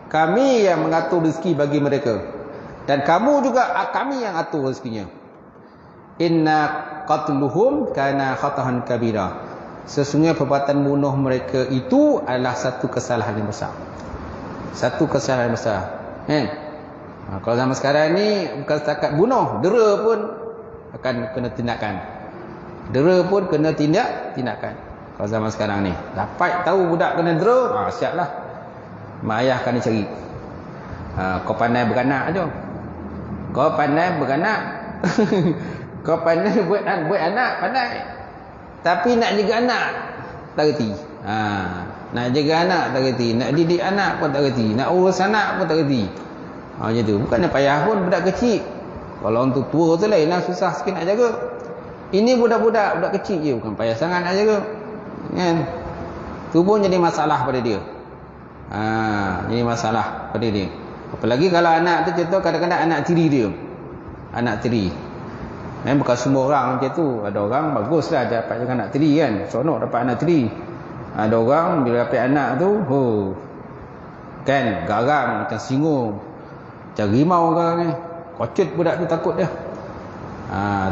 Kami yang mengatur rezeki bagi mereka. Dan kamu juga kami yang atur rezekinya. Inna qatluhum kana khata'an kabira. Sesungguhnya perbuatan bunuh mereka itu adalah satu kesalahan yang besar. Satu kesalahan yang besar. Kalau zaman sekarang ni bukan setakat bunuh, dera pun akan kena tindakan. Dera pun kena tindakan. Kalau zaman sekarang ni dapat tahu budak kena dera, siaplah. Mak ayah akan dicari. Kau pandai beranak je. Kau pandai beranak. Kau pandai buat anak, pandai. Tapi nak jaga anak tak reti. Nak jaga anak tak reti, nak didik anak pun tak reti, nak urus anak pun tak reti. Macam tu. Bukannya payah pun budak kecil. Kalau untuk tua tu lain lah, susah sikit nak jaga. Ini budak kecil je, bukan payah sangat nak jaga. Kan? Tu pun jadi masalah pada dia. Jadi masalah pada dia. Apalagi kalau anak tu contoh kadang-kadang anak tiri dia. Anak tiri. Bukan semua orang macam tu. Ada orang baguslah dapat juga anak tiri kan. Seronok dapat anak tiri. Ada orang bila dapat anak tu, kan garang macam singung. Macam rimau orang ni. Kocut budak tu takut dia.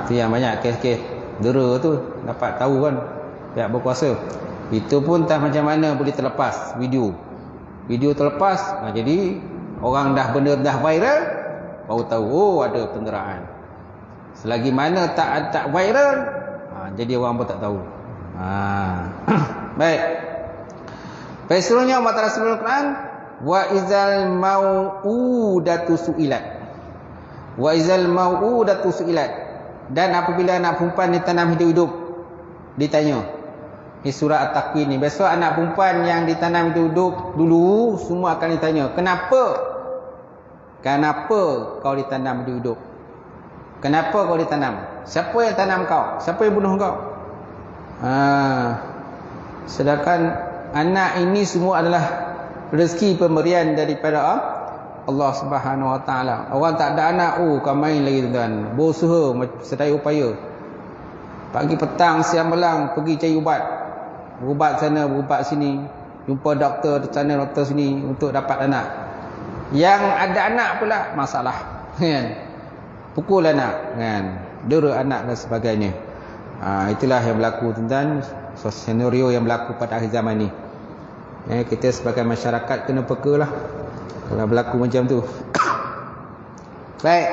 Tu yang banyak kes-kes dera tu dapat tahu kan pihak berkuasa. Itu pun tak macam mana boleh terlepas video terlepas. Jadi orang benda dah viral baru tahu ada penderaan. Selagi mana tak viral, jadi orang pun tak tahu. Baik. Baik, seterusnya Allah Taala sebut Al-Quran, wa izal mau'udatu su'ilat. Wa izal mau'udatu su'ilat. Dan apabila anak perempuan ditanam hidup-hidup ditanya. Ini surah At-Takwin ni. Besok anak perempuan yang ditanam hidup-hidup dulu semua akan ditanya, kenapa kau ditanam hidup-hidup? Kenapa kau ditanam? Siapa yang tanam kau? Siapa yang bunuh kau? Sedangkan anak ini semua adalah rezeki pemberian daripada Allah Subhanahu Wa Taala. Orang tak ada anak, kau main lagi tuan. Berusaha sedaya upaya. Pagi petang siang malam pergi cari ubat. Berubat sana, berubat sini. Jumpa doktor sana, doktor sini untuk dapat anak. Yang ada anak pula masalah. Kan? Pukul anak, kan? Dera anak dan sebagainya. Itulah yang berlaku tuan-tuan. Senario yang berlaku pada akhir zaman ni. Kita sebagai masyarakat kena peka lah kalau berlaku macam tu. Baik.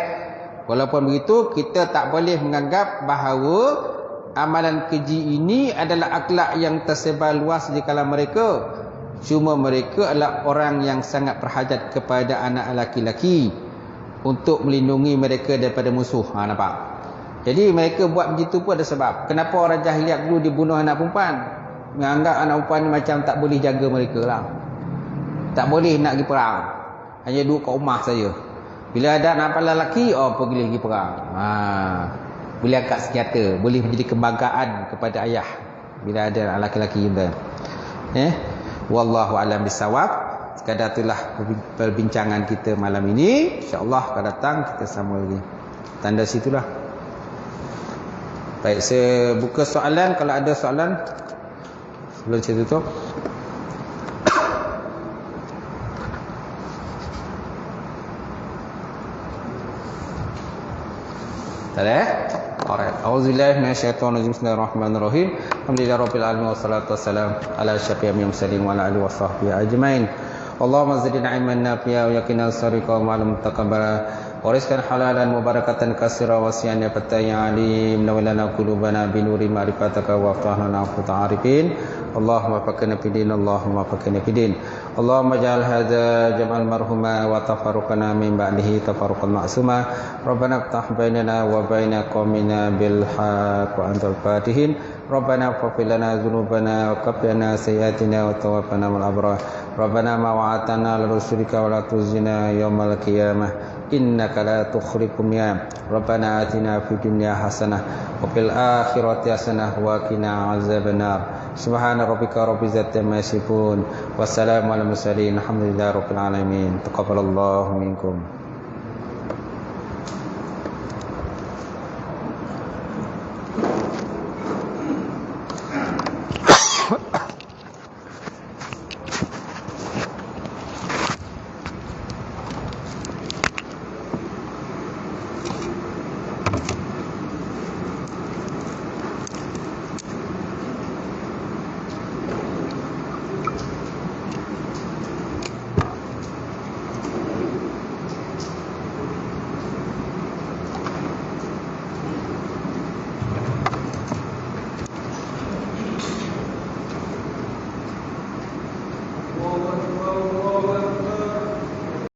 Walaupun begitu, kita tak boleh menganggap bahawa amalan keji ini adalah akhlak yang tersebar luas di kalangan mereka. Cuma mereka adalah orang yang sangat berhajat kepada anak laki-laki untuk melindungi mereka daripada musuh. Nampak? Jadi mereka buat begitu pun ada sebab. Kenapa orang jahiliat dulu dibunuh anak perempuan? Menganggap anak perempuan ni macam tak boleh jaga mereka lah. Tak boleh nak pergi perang. Hanya duduk kat rumah saja. Bila ada anak lelaki, pergi perang. Boleh angkat senjata, boleh menjadi kebanggaan kepada ayah bila ada anak lelaki kita. Wallahu a'lam bisawab. Sekadar itulah perbincangan kita malam ini. InsyaAllah akan datang kita sama lagi. Tanda situlah. Baik, saya buka soalan. Kalau ada soalan sebelum saya tutup. Tak ada? Alright. Auzubillahi minasyaitonir rajim. Bismillahirrahmanirrahim. Alhamdulillahirabbil alamin wassalatu wassalamu ala asyrafil mursalin wa ala alihi washabbihi ajmain. Allahumma zidna ilman nafi'a wa yaqina sariqa wa ma'lum taqabbala wa rizqan halalan mubarakatan katsira wa siyan ya fataya alim nawlana qulubana bi nuri ma'rifataka wa aftahna futa arifin. Allahumma faqina fidin, Allahumma faqina fidin. Allahumma ja'al hadza jam'al marhuma wa tafarruqana min ba'dihi tafarruqan ma'suma. Rabbana iftah bainana wa baina qaumina bil haqq wa antal fatihin. Rabbana ighfir lana dzunubana wa kaffir 'anna sayyi'atina wa tawaffana ma'al abrar. Rabbana ma wa'atana li rusulika wa la tuzina yaumal qiyamah innaka la tukhliful mi'ad. Rabbana atina fid dunya hasanah wa fil akhirati hasanah wa qina azabannar. Subhana rabbika rabbil izzati amma yasifun. Wassalamu alal mursalin. Alhamdulillahi rabbil alamin. Taqabbalallahu minkum.